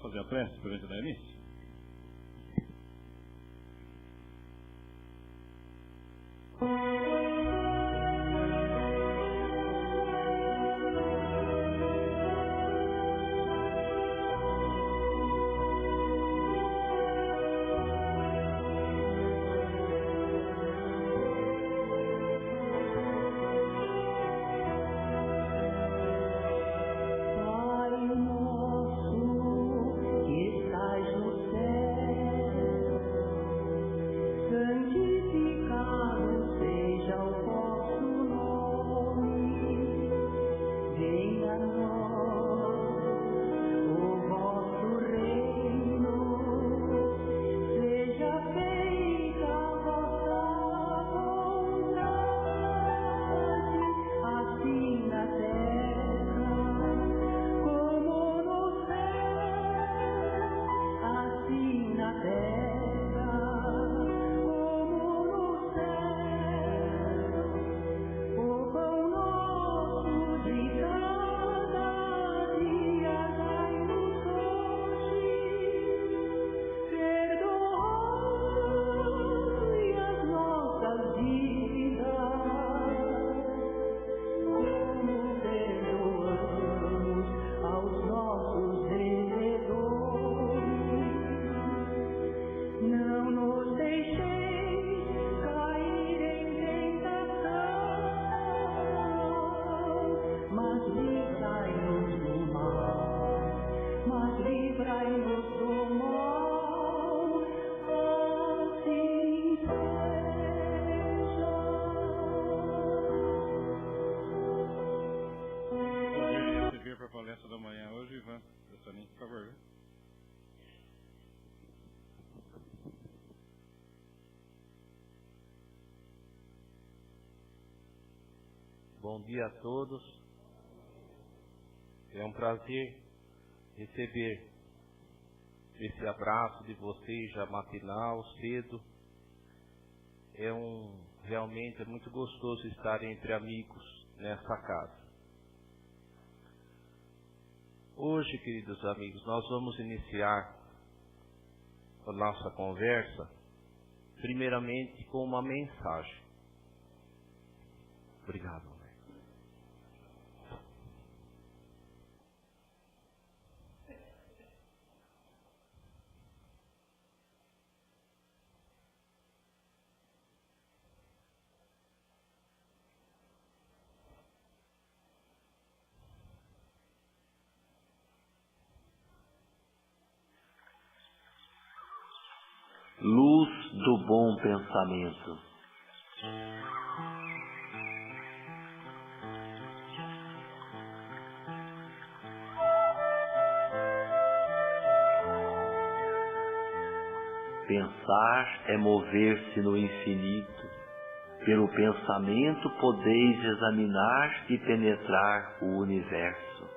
fazer a prece durante a missa? Bom dia a todos. É um prazer receber esse abraço de vocês já matinal, cedo. Realmente é muito gostoso estar entre amigos nesta casa. Hoje, queridos amigos, nós vamos iniciar a nossa conversa primeiramente com uma mensagem. Obrigado. Luz do bom pensamento. Pensar é mover-se no infinito. Pelo pensamento podeis examinar e penetrar o universo.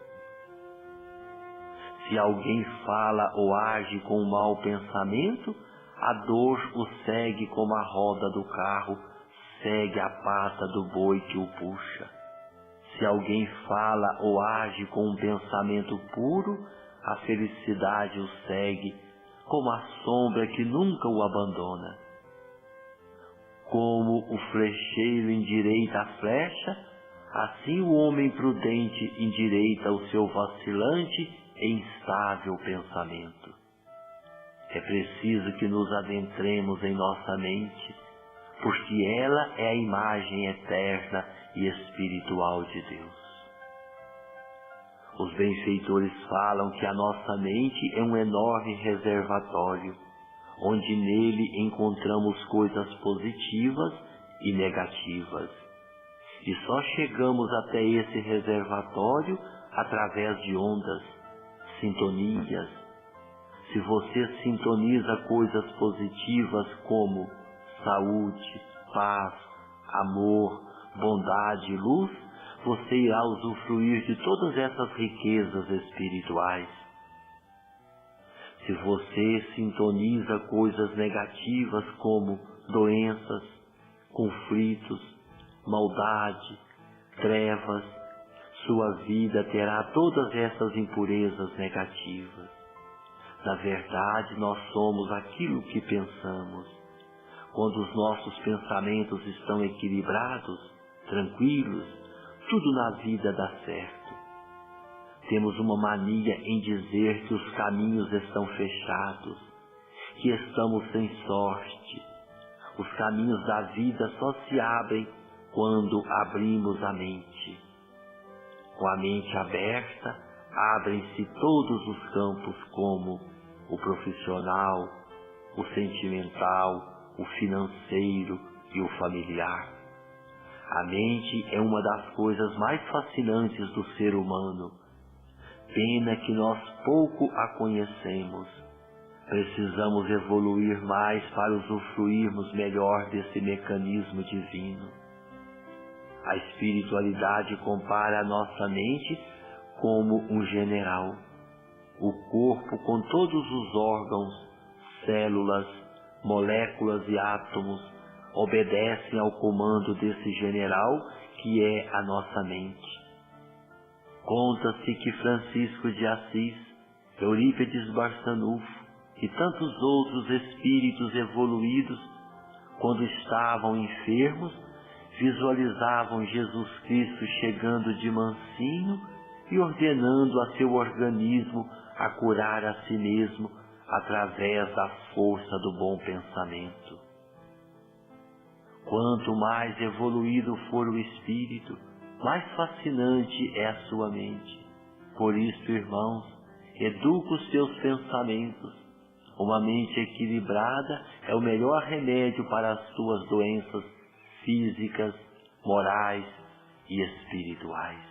Se alguém fala ou age com um mau pensamento, a dor o segue como a roda do carro segue a pata do boi que o puxa. Se alguém fala ou age com um pensamento puro, a felicidade o segue como a sombra que nunca o abandona. Como o flecheiro endireita a flecha, assim o homem prudente endireita o seu vacilante e instável pensamento. É preciso que nos adentremos em nossa mente, porque ela é a imagem eterna e espiritual de Deus. Os benfeitores falam que a nossa mente é um enorme reservatório, onde nele encontramos coisas positivas e negativas. E só chegamos até esse reservatório através de ondas, sintonias. Se você sintoniza coisas positivas como saúde, paz, amor, bondade e luz, você irá usufruir de todas essas riquezas espirituais. Se você sintoniza coisas negativas como doenças, conflitos, maldade, trevas, sua vida terá todas essas impurezas negativas. Na verdade, nós somos aquilo que pensamos. Quando os nossos pensamentos estão equilibrados, tranquilos, tudo na vida dá certo. Temos uma mania em dizer que os caminhos estão fechados, que estamos sem sorte. Os caminhos da vida só se abrem quando abrimos a mente. Com a mente aberta, abrem-se todos os campos como o profissional, o sentimental, o financeiro e o familiar. A mente é uma das coisas mais fascinantes do ser humano. Pena que nós pouco a conhecemos. Precisamos evoluir mais para usufruirmos melhor desse mecanismo divino. A espiritualidade compara a nossa mente como um general. O corpo, com todos os órgãos, células, moléculas e átomos, obedecem ao comando desse general que é a nossa mente. Conta-se que Francisco de Assis, Eurípides Barçanufo e tantos outros espíritos evoluídos, quando estavam enfermos, visualizavam Jesus Cristo chegando de mansinho e ordenando a seu organismo a curar a si mesmo através da força do bom pensamento. Quanto mais evoluído for o espírito, mais fascinante é a sua mente. Por isso, irmãos, educa os seus pensamentos. Uma mente equilibrada é o melhor remédio para as suas doenças físicas, morais e espirituais.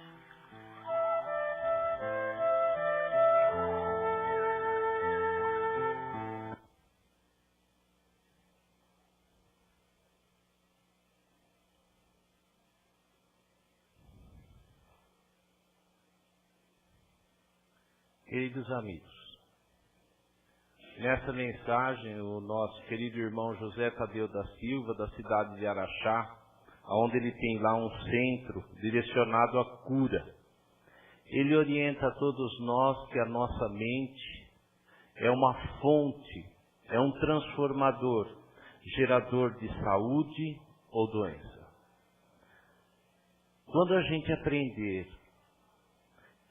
Queridos amigos, nessa mensagem o nosso querido irmão José Tadeu da Silva, da cidade de Araxá, onde ele tem lá um centro direcionado à cura, ele orienta a todos nós que a nossa mente é uma fonte, é um transformador, gerador de saúde ou doença. Quando a gente aprender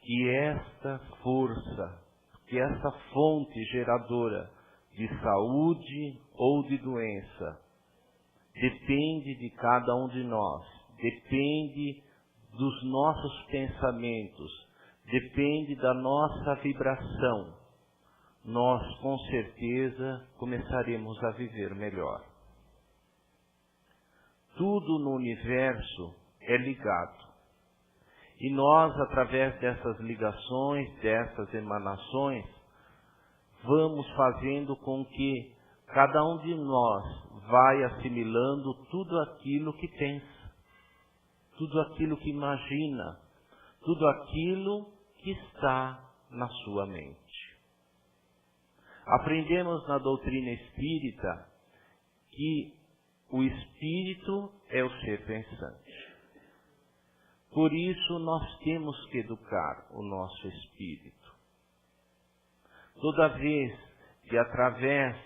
que esta força, que essa fonte geradora de saúde ou de doença depende de cada um de nós, depende dos nossos pensamentos, depende da nossa vibração, nós com certeza começaremos a viver melhor. Tudo no universo é ligado. E nós, através dessas ligações, dessas emanações, vamos fazendo com que cada um de nós vai assimilando tudo aquilo que pensa, tudo aquilo que imagina, tudo aquilo que está na sua mente. Aprendemos na doutrina espírita que o espírito é o ser pensante. Por isso, nós temos que educar o nosso espírito. Toda vez que, através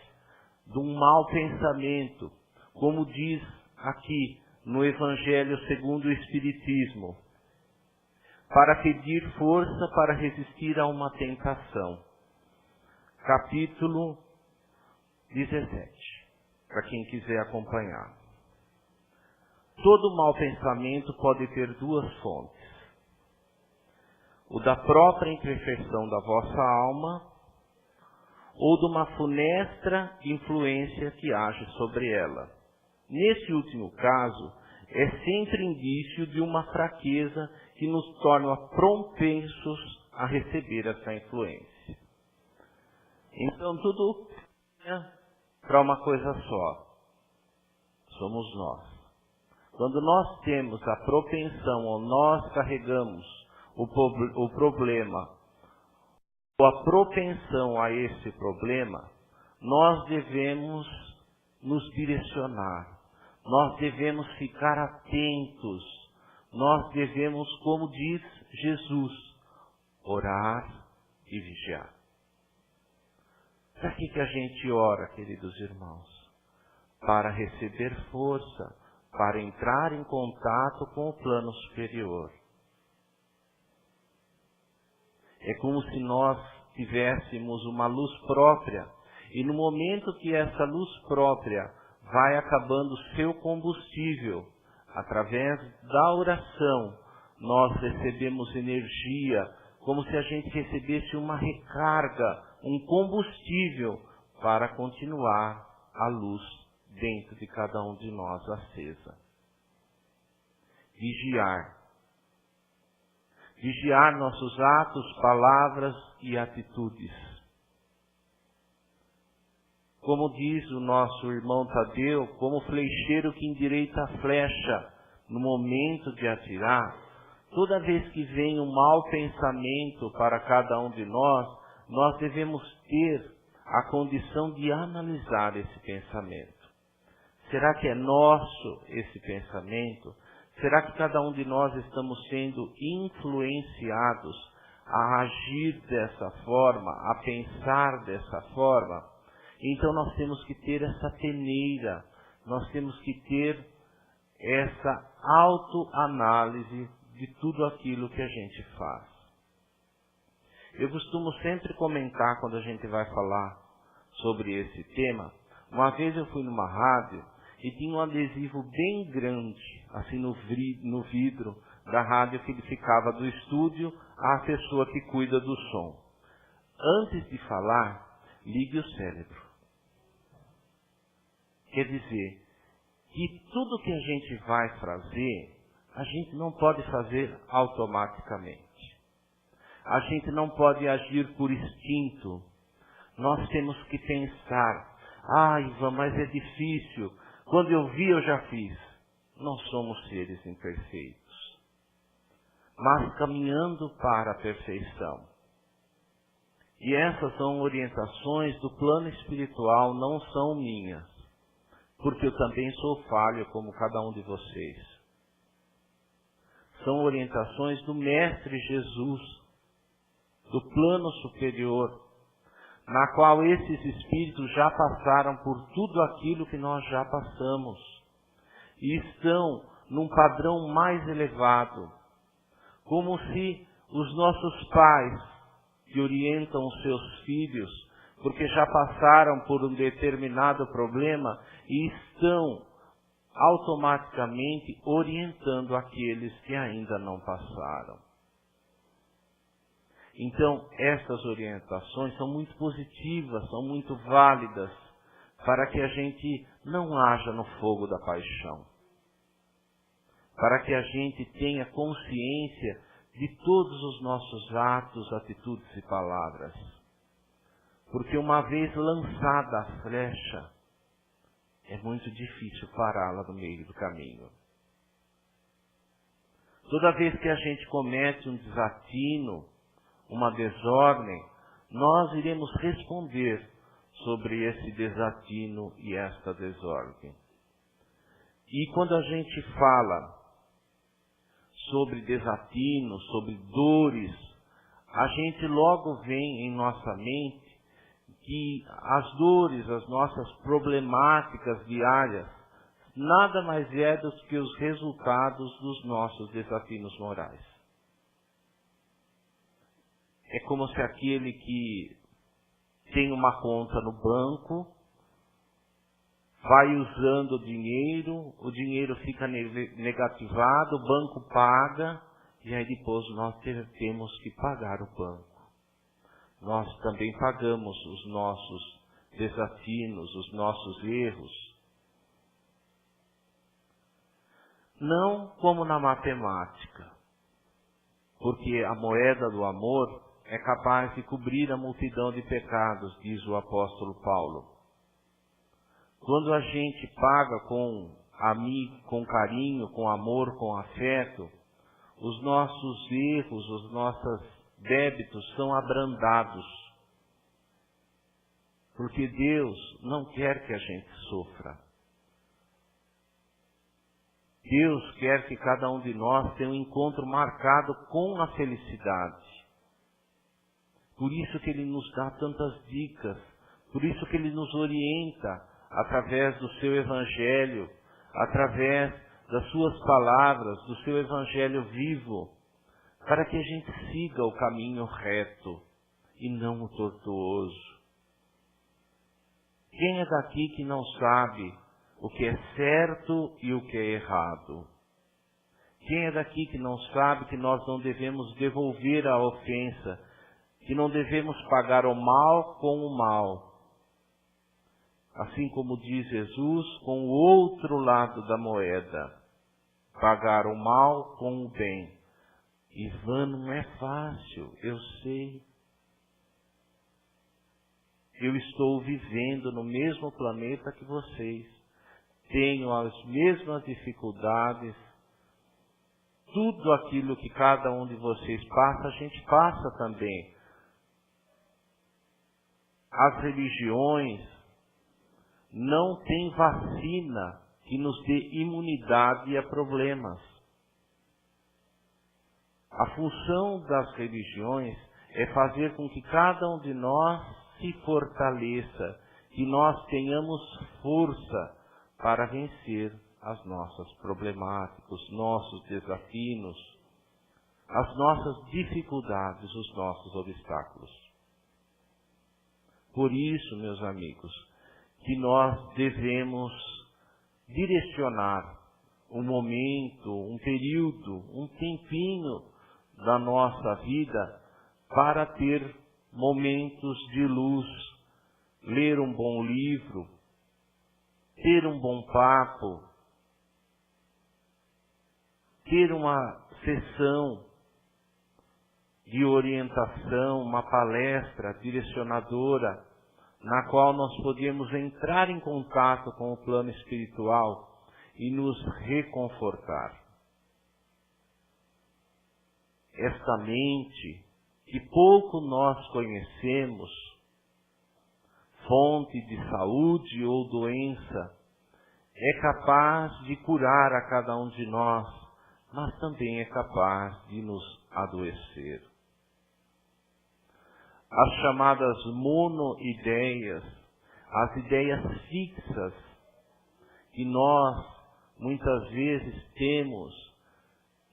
de um mau pensamento, como diz aqui no Evangelho segundo o Espiritismo, para pedir força para resistir a uma tentação. Capítulo 17, para quem quiser acompanhar. Todo mau pensamento pode ter duas fontes. O da própria imperfeição da vossa alma, ou de uma funesta influência que age sobre ela. Nesse último caso, é sempre indício de uma fraqueza que nos torna propensos a receber essa influência. Então, tudo para uma coisa só. Somos nós. Quando nós temos a propensão, ou nós carregamos o problema, ou a propensão a esse problema, nós devemos nos direcionar, nós devemos ficar atentos, nós devemos, como diz Jesus, orar e vigiar. Para que a gente ora, queridos irmãos? Para receber força, para entrar em contato com o plano superior. É como se nós tivéssemos uma luz própria, e no momento que essa luz própria vai acabando seu combustível, através da oração, nós recebemos energia, como se a gente recebesse uma recarga, um combustível para continuar a luz dentro de cada um de nós acesa. Vigiar. Vigiar nossos atos, palavras e atitudes. Como diz o nosso irmão Tadeu, como flecheiro que endireita a flecha no momento de atirar, toda vez que vem um mau pensamento para cada um de nós devemos ter a condição de analisar esse pensamento. Será que é nosso esse pensamento? Será que cada um de nós estamos sendo influenciados a agir dessa forma, a pensar dessa forma? Então nós temos que ter essa peneira, nós temos que ter essa autoanálise de tudo aquilo que a gente faz. Eu costumo sempre comentar quando a gente vai falar sobre esse tema. Uma vez eu fui numa rádio e tinha um adesivo bem grande, assim no vidro da rádio que ele ficava do estúdio à pessoa que cuida do som. Antes de falar, ligue o cérebro. Quer dizer, que tudo que a gente vai fazer, a gente não pode fazer automaticamente. A gente não pode agir por instinto. Nós temos que pensar, Ivan, mas é difícil. Quando eu vi, eu já fiz. Não somos seres imperfeitos, mas caminhando para a perfeição. E essas são orientações do plano espiritual, não são minhas. Porque eu também sou falho como cada um de vocês. São orientações do Mestre Jesus, do plano superior, na qual esses espíritos já passaram por tudo aquilo que nós já passamos. E estão num padrão mais elevado, como se os nossos pais que orientam os seus filhos, porque já passaram por um determinado problema e estão automaticamente orientando aqueles que ainda não passaram. Então, essas orientações são muito positivas, são muito válidas, para que a gente não haja no fogo da paixão. Para que a gente tenha consciência de todos os nossos atos, atitudes e palavras. Porque uma vez lançada a flecha, é muito difícil pará-la no meio do caminho. Toda vez que a gente comete um desatino, uma desordem, nós iremos responder sobre esse desatino e esta desordem. E quando a gente fala sobre desatino, sobre dores, a gente logo vem em nossa mente que as dores, as nossas problemáticas diárias, nada mais é do que os resultados dos nossos desatinos morais. É como se aquele que tem uma conta no banco, vai usando o dinheiro fica negativado, o banco paga, e aí depois nós temos que pagar o banco. Nós também pagamos os nossos desatinos, os nossos erros. Não como na matemática, porque a moeda do amor é capaz de cobrir a multidão de pecados, diz o apóstolo Paulo. Quando a gente paga com carinho, com amor, com afeto, os nossos erros, os nossos débitos são abrandados. Porque Deus não quer que a gente sofra. Deus quer que cada um de nós tenha um encontro marcado com a felicidade. Por isso que Ele nos dá tantas dicas, Por isso que Ele nos orienta através do seu Evangelho, através das suas palavras, do seu Evangelho vivo, para que a gente siga o caminho reto e não o tortuoso. Quem é daqui que não sabe o que é certo e o que é errado? Quem é daqui que não sabe que nós não devemos devolver a ofensa, que não devemos pagar o mal com o mal? Assim como diz Jesus, com o outro lado da moeda, pagar o mal com o bem. Ivan, não é fácil, eu sei. Eu estou vivendo no mesmo planeta que vocês. Tenho as mesmas dificuldades. Tudo aquilo que cada um de vocês passa, a gente passa também. As religiões não têm vacina que nos dê imunidade a problemas. A função das religiões é fazer com que cada um de nós se fortaleça, que nós tenhamos força para vencer as nossas problemáticas, os nossos desafios, as nossas dificuldades, os nossos obstáculos. Por isso, meus amigos, que nós devemos direcionar um momento, um período, um tempinho da nossa vida para ter momentos de luz, ler um bom livro, ter um bom papo, ter uma sessão de orientação, uma palestra direcionadora, na qual nós podemos entrar em contato com o plano espiritual e nos reconfortar. Esta mente que pouco nós conhecemos, fonte de saúde ou doença, é capaz de curar a cada um de nós, mas também é capaz de nos adoecer. As chamadas monoideias, as ideias fixas que nós muitas vezes temos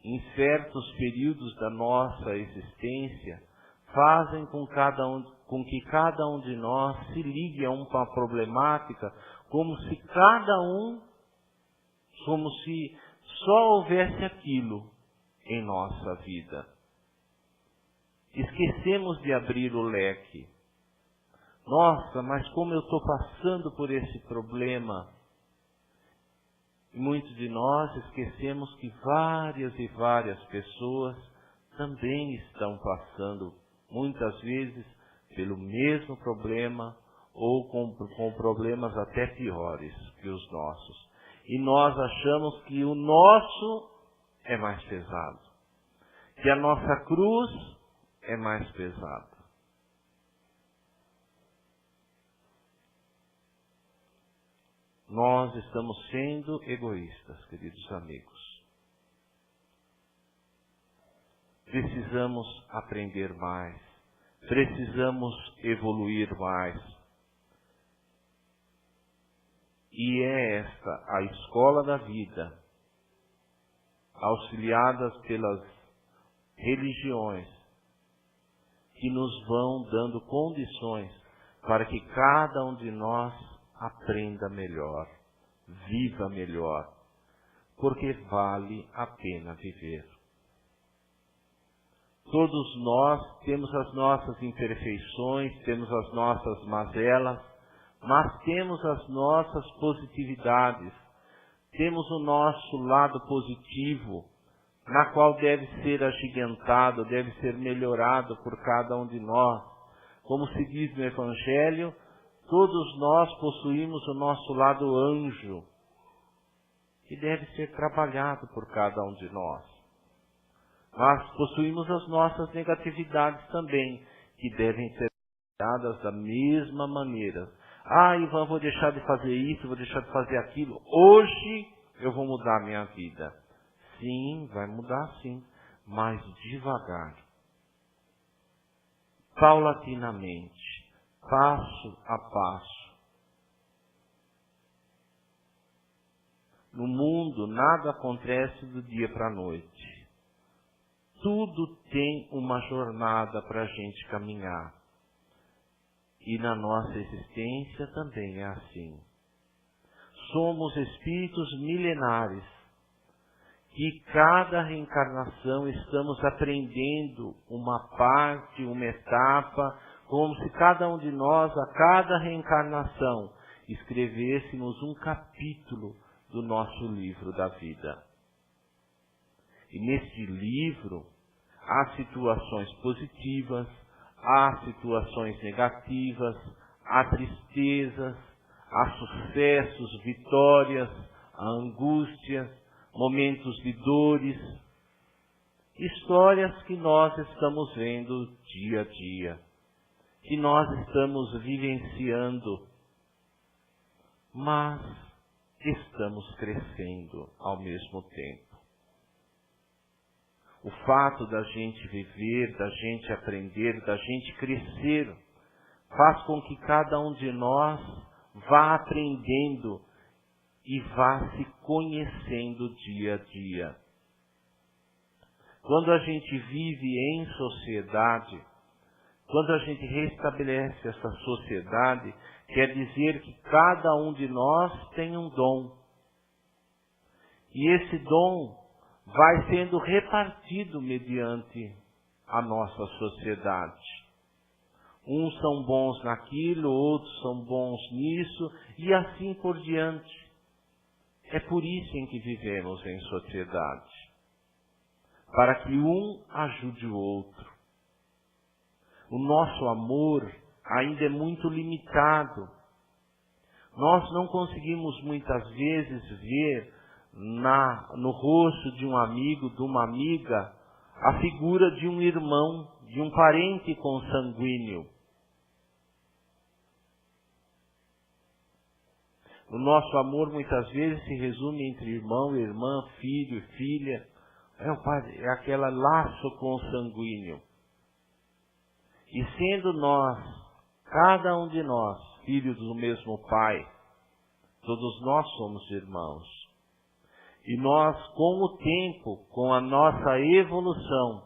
em certos períodos da nossa existência, fazem com que cada um de nós se ligue a uma problemática como se só houvesse aquilo em nossa vida. Esquecemos de abrir o leque. Nossa, mas como eu estou passando por esse problema? E muitos de nós esquecemos que várias e várias pessoas também estão passando, muitas vezes, pelo mesmo problema ou com problemas até piores que os nossos. E nós achamos que o nosso é mais pesado, que a nossa cruz é mais pesada. Nós estamos sendo egoístas, queridos amigos. Precisamos aprender mais, precisamos evoluir mais. E é esta a escola da vida, auxiliadas pelas religiões, que nos vão dando condições para que cada um de nós aprenda melhor, viva melhor, porque vale a pena viver. Todos nós temos as nossas imperfeições, temos as nossas mazelas, mas temos as nossas positividades, temos o nosso lado positivo, na qual deve ser agigantado, deve ser melhorado por cada um de nós. Como se diz no Evangelho, todos nós possuímos o nosso lado anjo, que deve ser trabalhado por cada um de nós. Mas possuímos as nossas negatividades também, que devem ser trabalhadas da mesma maneira. Ivan, vou deixar de fazer isso, vou deixar de fazer aquilo. Hoje eu vou mudar a minha vida. Sim, vai mudar sim, mas devagar. Paulatinamente. passo a passo. No mundo, nada acontece do dia para a noite. Tudo tem uma jornada para a gente caminhar. E na nossa existência também é assim. Somos espíritos milenares, que cada reencarnação estamos aprendendo uma parte, uma etapa, como se cada um de nós, a cada reencarnação, escrevêssemos um capítulo do nosso livro da vida. E nesse livro há situações positivas, há situações negativas, há tristezas, há sucessos, vitórias, há angústias, momentos de dores, histórias que nós estamos vendo dia a dia, que nós estamos vivenciando, mas estamos crescendo ao mesmo tempo. O fato da gente viver, da gente aprender, da gente crescer, faz com que cada um de nós vá aprendendo e vá se conhecendo dia a dia. Quando a gente vive em sociedade, quando a gente restabelece essa sociedade, quer dizer que cada um de nós tem um dom. E esse dom vai sendo repartido mediante a nossa sociedade. Uns são bons naquilo, outros são bons nisso, e assim por diante. É por isso em que vivemos em sociedade. Para que um ajude o outro. O nosso amor ainda é muito limitado. Nós não conseguimos muitas vezes ver no rosto de um amigo, de uma amiga, a figura de um irmão, de um parente consanguíneo. O nosso amor muitas vezes se resume entre irmão, irmã, filho, filha. É aquele laço consanguíneo. E sendo nós, cada um de nós, filhos do mesmo Pai, todos nós somos irmãos. E nós, com o tempo, com a nossa evolução,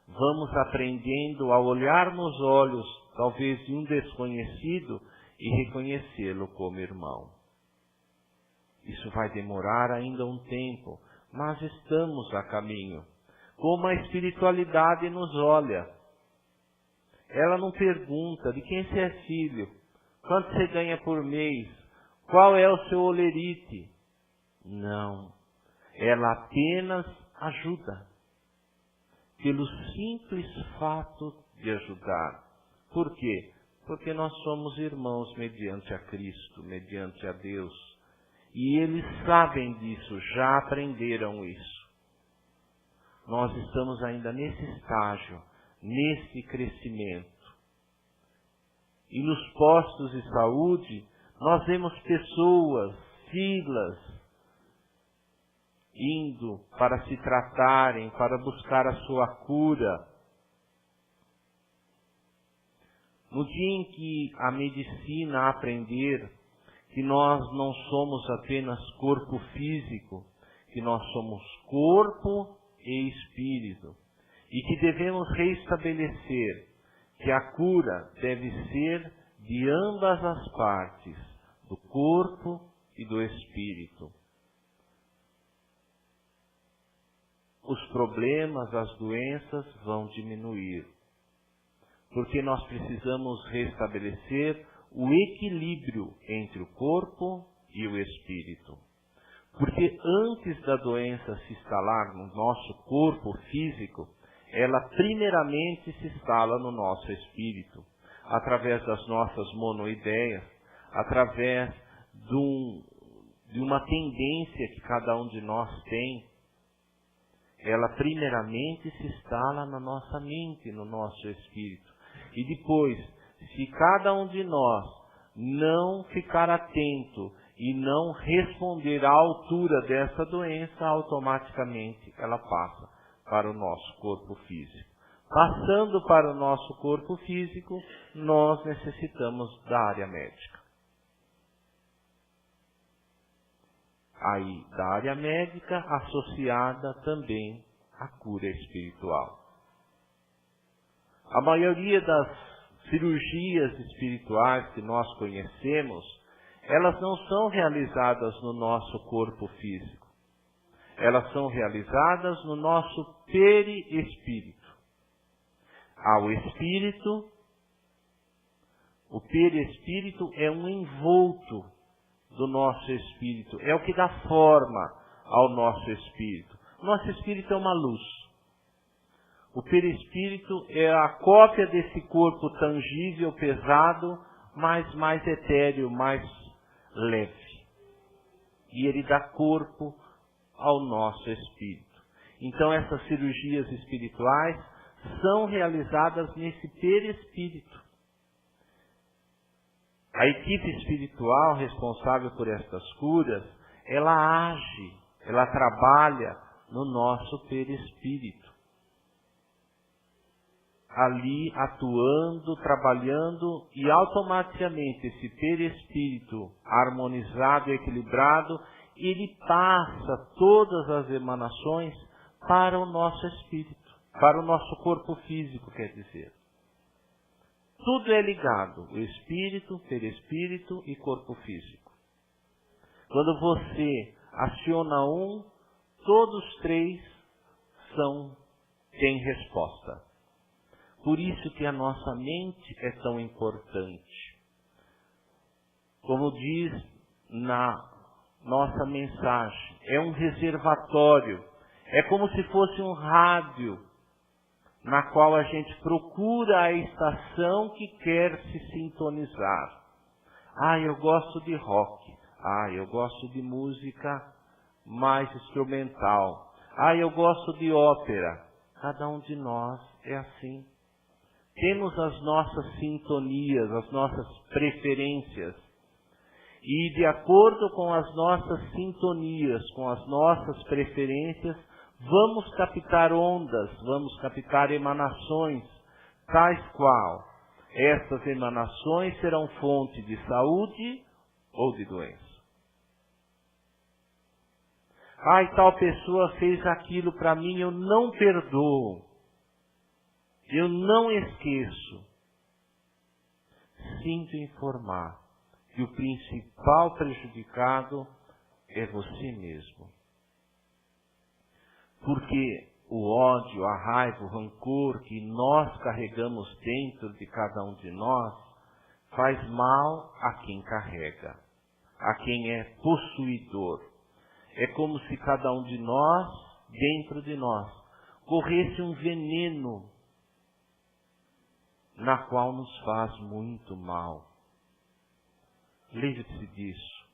vamos aprendendo a olhar nos olhos, talvez de um desconhecido, e reconhecê-lo como irmão. Isso vai demorar ainda um tempo, mas estamos a caminho. Como a espiritualidade nos olha. Ela não pergunta de quem você é filho, quanto você ganha por mês, qual é o seu olerite. Não. Ela apenas ajuda. Pelo simples fato de ajudar. Por quê? Porque nós somos irmãos mediante a Cristo, mediante a Deus. E eles sabem disso, já aprenderam isso. Nós estamos ainda nesse estágio, nesse crescimento. E nos postos de saúde, nós vemos pessoas, filas, indo para se tratarem, para buscar a sua cura. No dia em que a medicina aprender que nós não somos apenas corpo físico, que nós somos corpo e espírito, e que devemos reestabelecer que a cura deve ser de ambas as partes, do corpo e do espírito. Os problemas, as doenças vão diminuir, porque nós precisamos restabelecer o equilíbrio entre o corpo e o espírito. Porque antes da doença se instalar no nosso corpo físico, ela primeiramente se instala no nosso espírito, através das nossas monoideias, através de uma tendência que cada um de nós tem. Ela primeiramente se instala na nossa mente, no nosso espírito. E depois, se cada um de nós não ficar atento e não responder à altura dessa doença, automaticamente ela passa para o nosso corpo físico. Passando para o nosso corpo físico, nós necessitamos da área médica. Aí, da área médica associada também à cura espiritual. A maioria das cirurgias espirituais que nós conhecemos, elas não são realizadas no nosso corpo físico. Elas são realizadas no nosso perispírito. Ao espírito, o perispírito é um envolto do nosso espírito, é o que dá forma ao nosso espírito. Nosso espírito é uma luz. O perispírito é a cópia desse corpo tangível, pesado, mas mais etéreo, mais leve. E ele dá corpo ao nosso espírito. Então essas cirurgias espirituais são realizadas nesse perispírito. A equipe espiritual responsável por estas curas, ela age, ela trabalha no nosso perispírito. Ali atuando, trabalhando, e automaticamente esse perispírito harmonizado e equilibrado, ele passa todas as emanações para o nosso espírito, para o nosso corpo físico, quer dizer. Tudo é ligado, o espírito, perispírito e corpo físico. Quando você aciona um, todos três têm resposta. Por isso que a nossa mente é tão importante. Como diz na nossa mensagem, é um reservatório, é como se fosse um rádio, na qual a gente procura a estação que quer se sintonizar. Eu gosto de rock. Eu gosto de música mais instrumental. Eu gosto de ópera. Cada um de nós é assim. Temos as nossas sintonias, as nossas preferências. E de acordo com as nossas sintonias, com as nossas preferências, vamos captar ondas, vamos captar emanações, tais qual essas emanações serão fonte de saúde ou de doença. Tal pessoa fez aquilo para mim, eu não perdoo, eu não esqueço. Sinto informar que o principal prejudicado é você mesmo. Porque o ódio, a raiva, o rancor que nós carregamos dentro de cada um de nós faz mal a quem carrega, a quem é possuidor. É como se cada um de nós, dentro de nós, corresse um veneno na qual nos faz muito mal. Livre-se disso.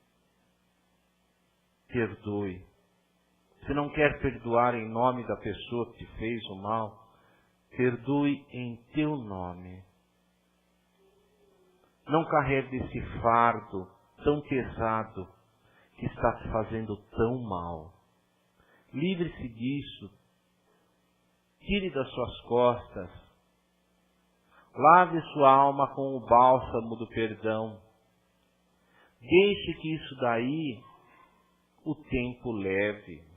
Perdoe. Se não quer perdoar em nome da pessoa que te fez o mal, perdoe em teu nome. Não carregue esse fardo tão pesado que está te fazendo tão mal. Livre-se disso. Tire das suas costas. Lave sua alma com o bálsamo do perdão. Deixe que isso daí o tempo leve.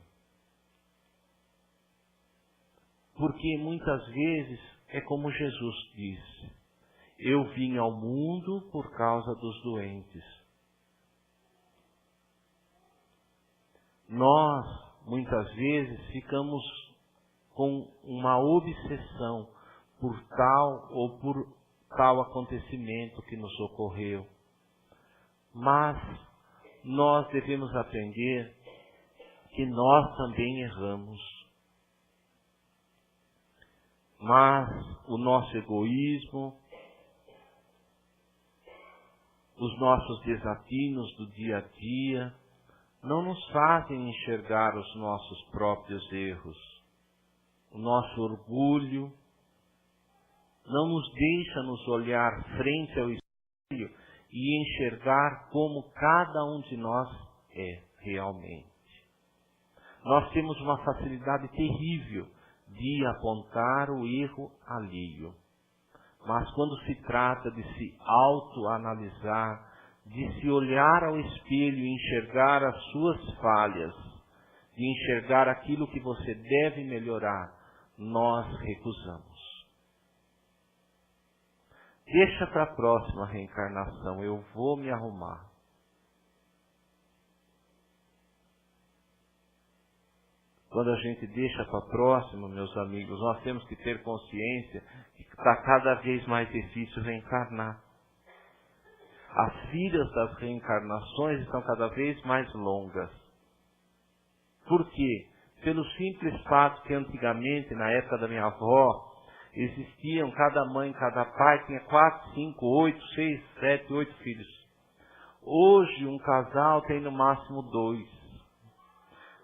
Porque muitas vezes é como Jesus disse: eu vim ao mundo por causa dos doentes. Nós, muitas vezes, ficamos com uma obsessão por tal ou por tal acontecimento que nos ocorreu. Mas nós devemos aprender que nós também erramos. Mas o nosso egoísmo, os nossos desatinos do dia a dia, não nos fazem enxergar os nossos próprios erros. O nosso orgulho não nos deixa nos olhar frente ao espelho e enxergar como cada um de nós é realmente. Nós temos uma facilidade terrível de apontar o erro alheio. Mas quando se trata de se autoanalisar, de se olhar ao espelho e enxergar as suas falhas, de enxergar aquilo que você deve melhorar, nós recusamos. Deixa para a próxima reencarnação, eu vou me arrumar. Quando a gente deixa para a próxima, meus amigos, nós temos que ter consciência que está cada vez mais difícil reencarnar. As filas das reencarnações estão cada vez mais longas. Por quê? Pelo simples fato que antigamente, na época da minha avó, existiam, cada mãe, cada pai tinha 4, 5, 8, 6, 7, 8 filhos. Hoje um casal tem no máximo 2.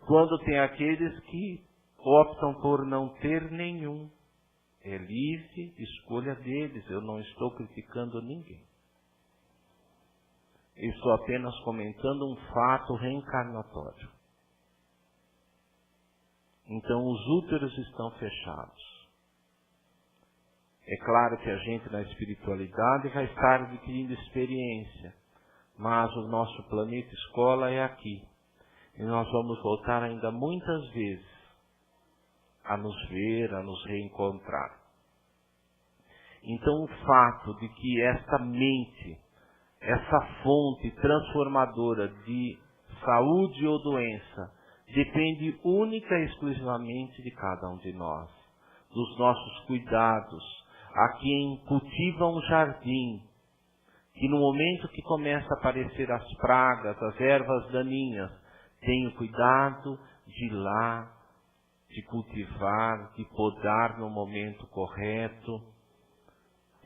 Quando tem aqueles que optam por não ter nenhum. É livre escolha deles, eu não estou criticando ninguém. Estou apenas comentando um fato reencarnatório. Então os úteros estão fechados. É claro que a gente na espiritualidade vai estar adquirindo experiência, mas o nosso planeta escola é aqui. E nós vamos voltar ainda muitas vezes a nos ver, a nos reencontrar. Então o fato de que esta mente, essa fonte transformadora de saúde ou doença, depende única e exclusivamente de cada um de nós, dos nossos cuidados, a quem cultiva um jardim, que no momento que começa a aparecer as pragas, as ervas daninhas, tenha o cuidado de ir lá, de cultivar, de podar no momento correto,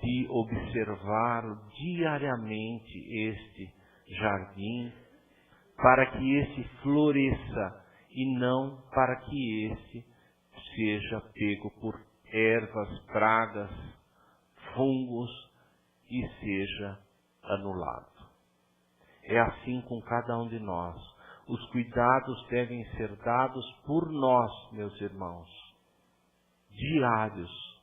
de observar diariamente este jardim, para que esse floresça e não para que esse seja pego por ervas, pragas, fungos e seja anulado. É assim com cada um de nós. Os cuidados devem ser dados por nós, meus irmãos, diários,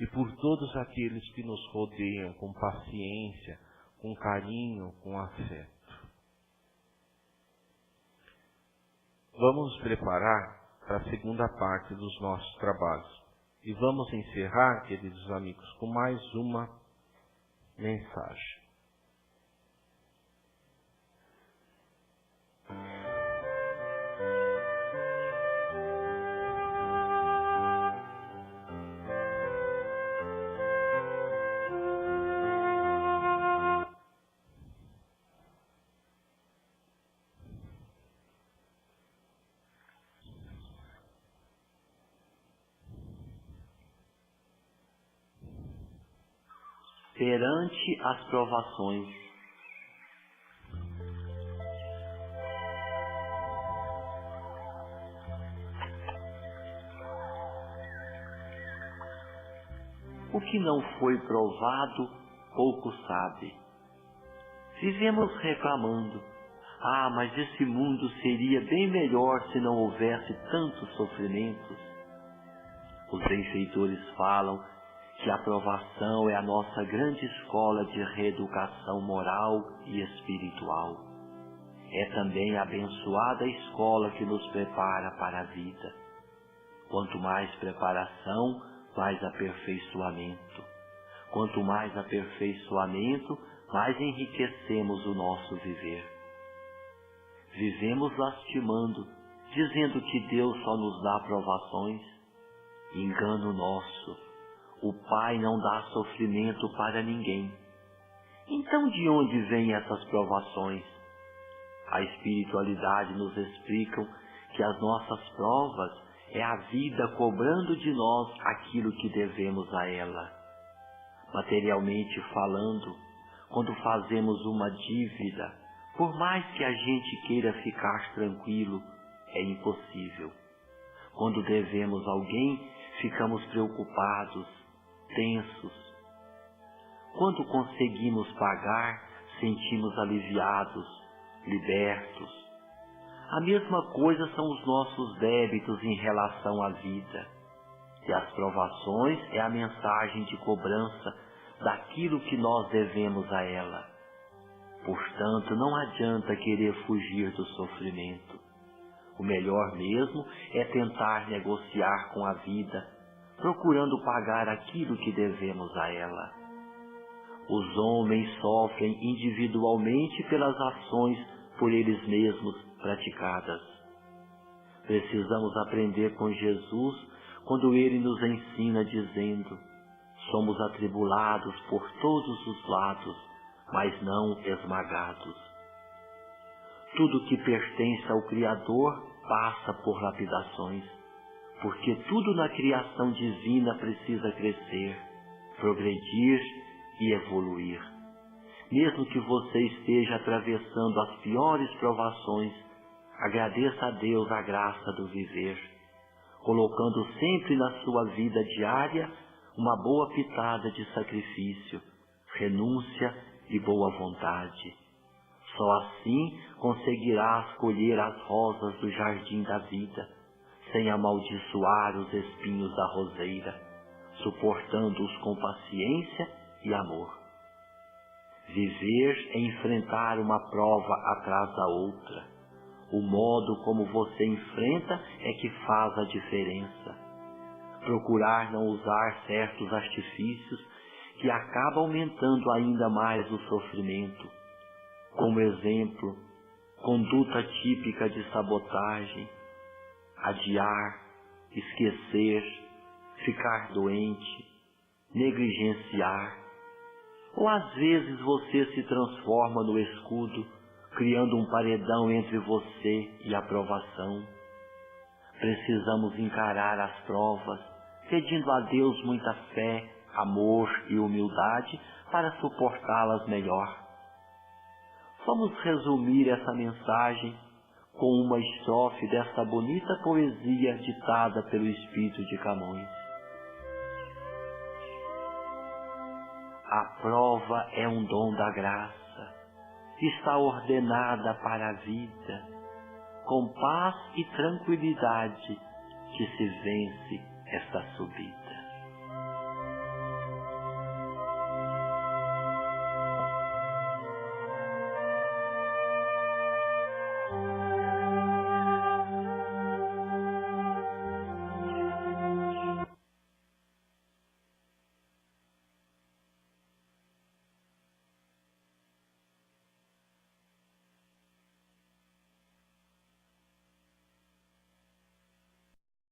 e por todos aqueles que nos rodeiam com paciência, com carinho, com afeto. Vamos nos preparar para a segunda parte dos nossos trabalhos. E vamos encerrar, queridos amigos, com mais uma mensagem. Perante as provações. O que não foi provado, pouco sabe. Vivemos reclamando: mas esse mundo seria bem melhor se não houvesse tantos sofrimentos. Os benfeitores falam que a provação é a nossa grande escola de reeducação moral e espiritual. É também a abençoada escola que nos prepara para a vida. Quanto mais preparação, mais aperfeiçoamento. Quanto mais aperfeiçoamento, mais enriquecemos o nosso viver. Vivemos lastimando, dizendo que Deus só nos dá provações. Engano nosso. O Pai não dá sofrimento para ninguém. Então de onde vêm essas provações? A espiritualidade nos explica que as nossas provas é a vida cobrando de nós aquilo que devemos a ela. Materialmente falando, quando fazemos uma dívida, por mais que a gente queira ficar tranquilo, é impossível. Quando devemos alguém, ficamos preocupados, tensos. Quando conseguimos pagar, sentimos aliviados, libertos. A mesma coisa são os nossos débitos em relação à vida. E as provações é a mensagem de cobrança daquilo que nós devemos a ela. Portanto, não adianta querer fugir do sofrimento. O melhor mesmo é tentar negociar com a vida, procurando pagar aquilo que devemos a ela. Os homens sofrem individualmente pelas ações por eles mesmos praticadas. Precisamos aprender com Jesus quando ele nos ensina dizendo: somos atribulados por todos os lados, mas não esmagados. Tudo que pertence ao Criador passa por lapidações, porque tudo na criação divina precisa crescer, progredir e evoluir. Mesmo que você esteja atravessando as piores provações, agradeça a Deus a graça do viver, colocando sempre na sua vida diária uma boa pitada de sacrifício, renúncia e boa vontade. Só assim conseguirás colher as rosas do jardim da vida, sem amaldiçoar os espinhos da roseira, suportando-os com paciência e amor. Viver é enfrentar uma prova atrás da outra. O modo como você enfrenta é que faz a diferença. Procurar não usar certos artifícios que acabam aumentando ainda mais o sofrimento. Como exemplo, conduta típica de sabotagem, adiar, esquecer, ficar doente, negligenciar. Ou às vezes você se transforma no escudo, criando um paredão entre você e a provação. Precisamos encarar as provas, pedindo a Deus muita fé, amor e humildade para suportá-las melhor. Vamos resumir essa mensagem com uma estrofe dessa bonita poesia ditada pelo Espírito de Camões. A prova é um dom da graça, está ordenada para a vida, com paz e tranquilidade que se vence esta subida.